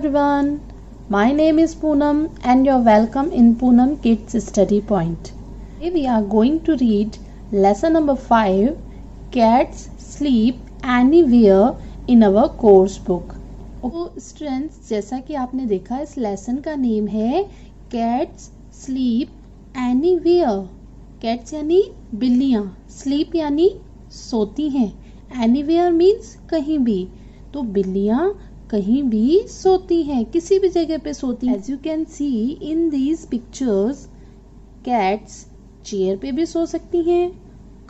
everyone, my name is Poonam and you're welcome in Poonam Kids Study Point. Today we are going to read lesson number 5, Cats Sleep Anywhere in our course book. तो students, जैसा कि आपने देखा इस lesson का name है Cats Sleep Anywhere. Cats यानी बिल्लियाँ, sleep यानी सोती हैं, Anywhere मीन्स कहीं भी. तो बिल्लियाँ कहीं भी सोती हैं, किसी भी जगह पे सोती हैं. As you can see in these pictures, cats chair पे भी सो सकती हैं,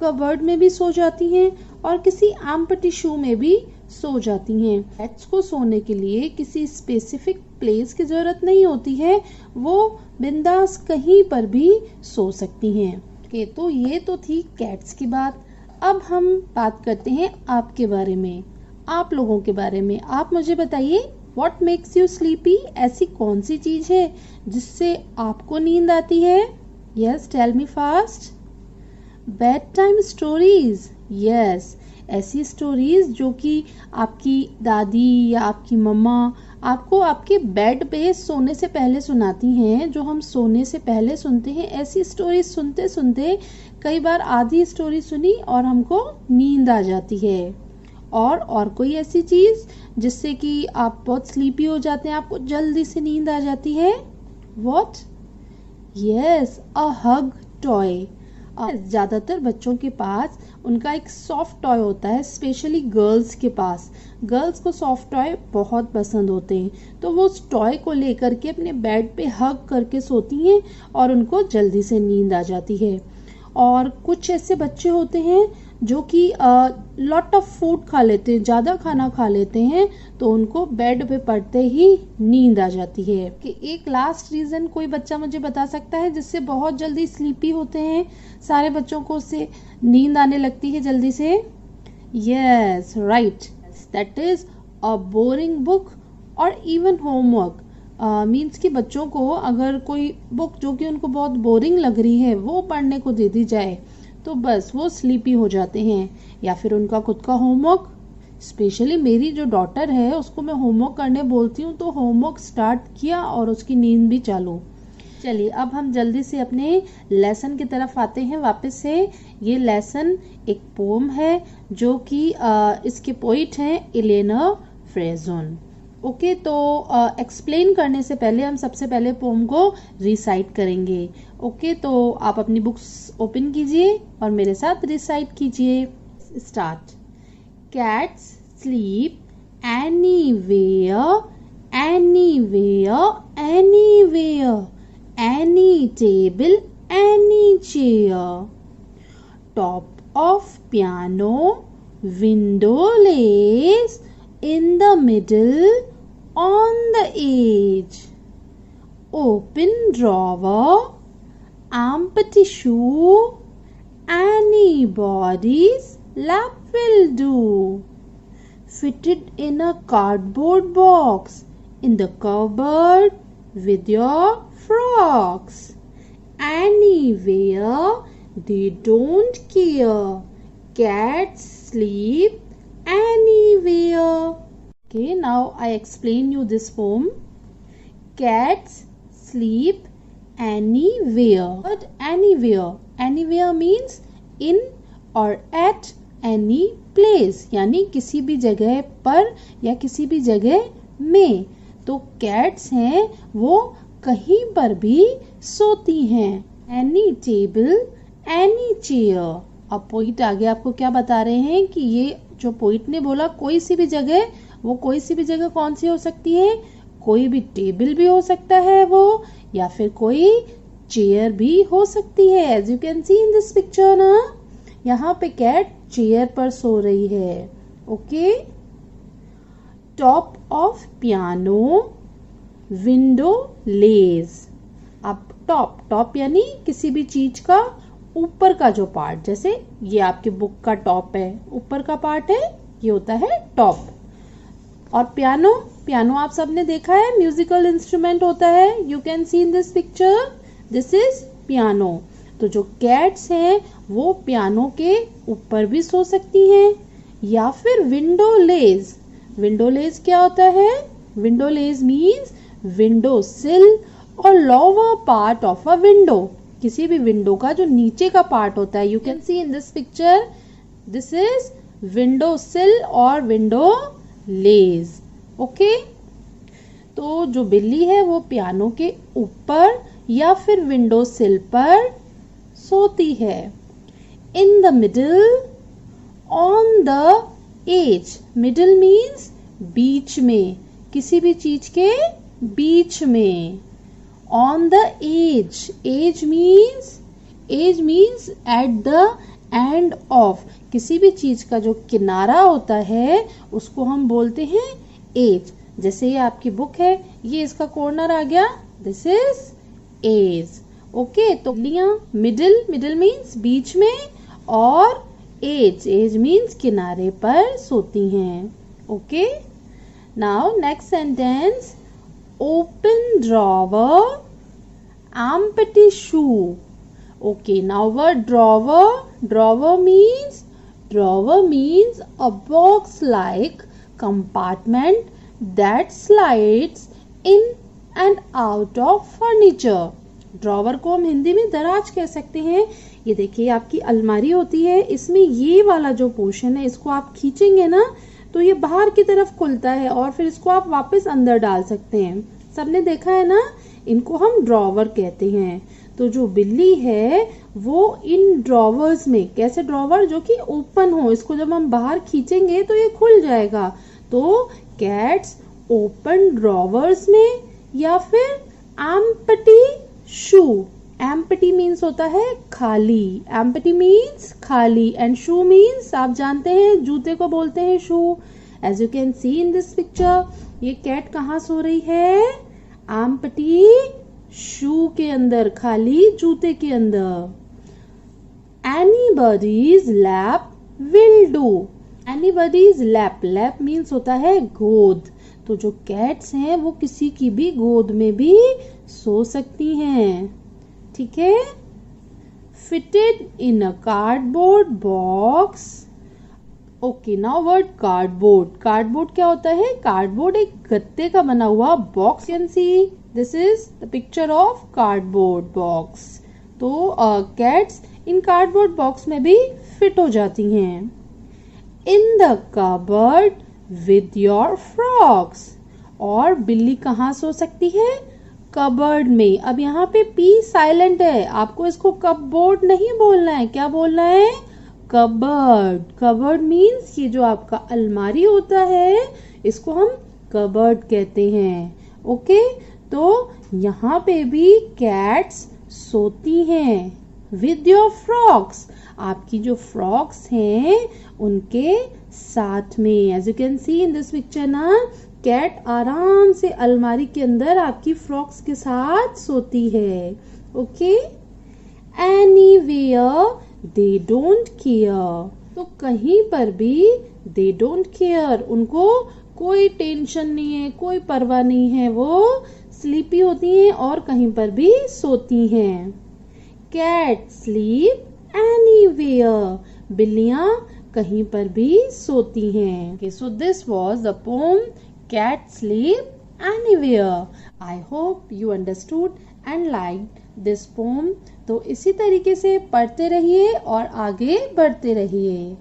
कबर्ड में भी सो जाती हैं और किसी आम टिश्यू में भी सो जाती हैं. कैट्स को सोने के लिए किसी स्पेसिफिक प्लेस की जरूरत नहीं होती है, वो बिंदास कहीं पर भी सो सकती हैं. ओके, तो ये तो थी कैट्स की बात. अब हम बात करते हैं आपके बारे में, आप लोगों के बारे में. आप मुझे बताइए, व्हाट मेक्स यू स्लीपी? ऐसी कौन सी चीज है जिससे आपको नींद आती है? Yes, tell me fast. Bed time stories. Yes, ऐसी स्टोरीज जो कि आपकी दादी या आपकी मम्मा आपको आपके बेड पे सोने से पहले सुनाती हैं, जो हम सोने से पहले सुनते हैं. ऐसी स्टोरीज सुनते सुनते कई बार आधी स्टोरी सुनी और हमको नींद आ जाती है. और कोई ऐसी चीज जिससे कि आप बहुत स्लीपी हो जाते हैं, आपको जल्दी से नींद आ जाती है? What? Yes, a hug toy. ज्यादातर बच्चों के पास उनका एक सॉफ्ट टॉय होता है, स्पेशली गर्ल्स के पास. गर्ल्स को सॉफ्ट टॉय बहुत पसंद होते हैं, तो वो उस टॉय को लेकर के अपने बेड पे हग करके सोती हैं और उनको जल्दी से नींद आ जाती है. और कुछ ऐसे बच्चे होते हैं जो कि लॉट ऑफ फूड खा लेते हैं, ज़्यादा खाना खा लेते हैं, तो उनको बेड पे पड़ते ही नींद आ जाती है. कि एक लास्ट रीज़न कोई बच्चा मुझे बता सकता है जिससे बहुत जल्दी स्लीपी होते हैं, सारे बच्चों को उससे नींद आने लगती है जल्दी से? Yes, right, that is a boring book और इवन होमवर्क. मीन्स कि बच्चों को अगर कोई बुक जो कि उनको बहुत बोरिंग लग रही है वो पढ़ने को दे दी जाए तो बस वो स्लीपी हो जाते हैं. या फिर उनका खुद का होमवर्क, स्पेशली मेरी जो डॉटर है उसको मैं होमवर्क करने बोलती हूँ तो होमवर्क स्टार्ट किया और उसकी नींद भी चालू. चलिए, अब हम जल्दी से अपने लेसन की तरफ आते हैं वापस से. ये लेसन एक पोम है जो कि इसके पोइट हैं एलेना फ्रेजोन. ओके, तो एक्सप्लेन करने से पहले हम सबसे पहले पोम को रिसाइट करेंगे. ओके, तो आप अपनी बुक्स ओपन कीजिए और मेरे साथ रिसाइट कीजिए. Start. Cats sleep anywhere, anywhere, anywhere, any table, any chair. Top of piano, window less, in the middle, on the edge. Open drawer, empty shoe, anybody's lap will do. Fitted in a cardboard box in the cupboard with your frocks. Anywhere, they don't care. Cats sleep anywhere. Okay, now I explain you this poem. Cats sleep anywhere. But anywhere, anywhere means in or at any place, यानी किसी भी जगह पर या किसी भी जगह में. तो cats हैं वो कहीं पर भी सोती हैं. Any table, any chair. अब पोइट आगे आपको क्या बता रहे हैं कि ये जो पोइट ने बोला कोई सी भी जगह, वो कोई सी भी जगह कौन सी हो सकती है? कोई भी टेबल भी हो सकता है वो, या फिर कोई चेयर भी हो सकती है. As you can see in this picture ना, यहाँ पे कैट चेयर पर सो रही है. Okay. Top of piano, window ledge. अब टॉप, टॉप यानी किसी भी चीज का ऊपर का जो पार्ट, जैसे ये आपके बुक का टॉप है, ऊपर का पार्ट है, ये होता है टॉप. और पियानो, पियानो आप सबने देखा है, म्यूजिकल इंस्ट्रूमेंट होता है. You can see in this picture, this is piano. तो जो कैट्स हैं वो पियानो के ऊपर भी सो सकती हैं. या फिर विंडो लेज. विंडो लेज क्या होता है? विंडो लेज मीन्स विंडो सिल और lower part of a window, किसी भी विंडो का जो नीचे का पार्ट होता है. You can see in this picture, this is window सिल और विंडो लेज. ओके, तो जो बिल्ली है वो पियानो के ऊपर या फिर विंडो सिल पर सोती है. In the middle, on the edge, middle means बीच में, किसी भी चीज के बीच में. On the edge, edge means at the end of, किसी भी चीज का जो किनारा होता है उसको हम बोलते हैं एज. जैसे ये आपकी बुक है, ये इसका कॉर्नर आ गया, दिस इज एज. ओके, तो मिडिल मीन्स बीच में और एज मीन्स किनारे पर सोती हैं. Okay, now next sentence, open drawer, empty shoe. Okay, now word drawer means a box like compartment that slides in and out of furniture. Drawer को हम हिंदी में दराज कह सकते हैं. ये देखिए आपकी अलमारी होती है, इसमें ये वाला जो पोर्शन है इसको आप खींचेंगे ना तो ये बाहर की तरफ खुलता है और फिर इसको आप वापस अंदर डाल सकते हैं. सबने देखा है ना, इनको हम ड्रॉवर कहते हैं. तो जो बिल्ली है वो इन ड्रॉवर्स में, कैसे ड्रॉवर, जो कि ओपन हो, इसको जब हम बाहर खींचेंगे तो ये खुल जाएगा. तो कैट्स ओपन ड्रॉवर्स में या फिर एम्प्टी शू. एम्प्टी मीन्स होता है खाली, एम्प्टी मीन्स खाली एंड शू मीन्स आप जानते हैं जूते को बोलते हैं shoe. As you can see in this picture, ये कैट कहाँ सो रही है, एम्प्टी शू के अंदर, खाली जूते के अंदर. Anybody's lap will do. Anybody's lap, lap means होता है गोद. तो जो कैट्स हैं वो किसी की भी गोद में भी सो सकती हैं. ठीक है. Fitted in a cardboard box. Okay, now word cardboard. Cardboard क्या होता है, कार्डबोर्ड एक गत्ते का बना हुआ box. Can see this is the picture of cardboard box. तो कैट्स इन कार्डबोर्ड बॉक्स में भी फिट हो जाती हैं. In the cupboard with your frocks. और बिल्ली कहाँ सो सकती है, कबर्ड में. अब यहाँ पे पी साइलेंट है, आपको इसको कपबोर्ड नहीं बोलना है, क्या बोलना है, कबर्ड. कबर्ड मीन्स ये जो आपका अलमारी होता है इसको हम कबर्ड कहते हैं. ओके, तो यहाँ पे भी कैट्स सोती हैं विद योर फ्रॉक्स, आपकी जो फ्रॉक्स हैं उनके साथ में. As you can see in this picture ना, कैट आराम से अलमारी के अंदर आपकी फ्रॉक्स के साथ सोती है. Okay, anywhere they don't care. तो कहीं पर भी दे डोंट केयर, उनको कोई टेंशन नहीं है, कोई परवाह नहीं है, वो स्लीपी होती हैं और कहीं पर भी सोती हैं. Cat sleep anywhere. बिल्लियां कहीं पर भी सोती हैं. So this was the poem cat sleep anywhere. I hope you understood and liked this poem. तो इसी तरीके से पढ़ते रहिए और आगे बढ़ते रहिए.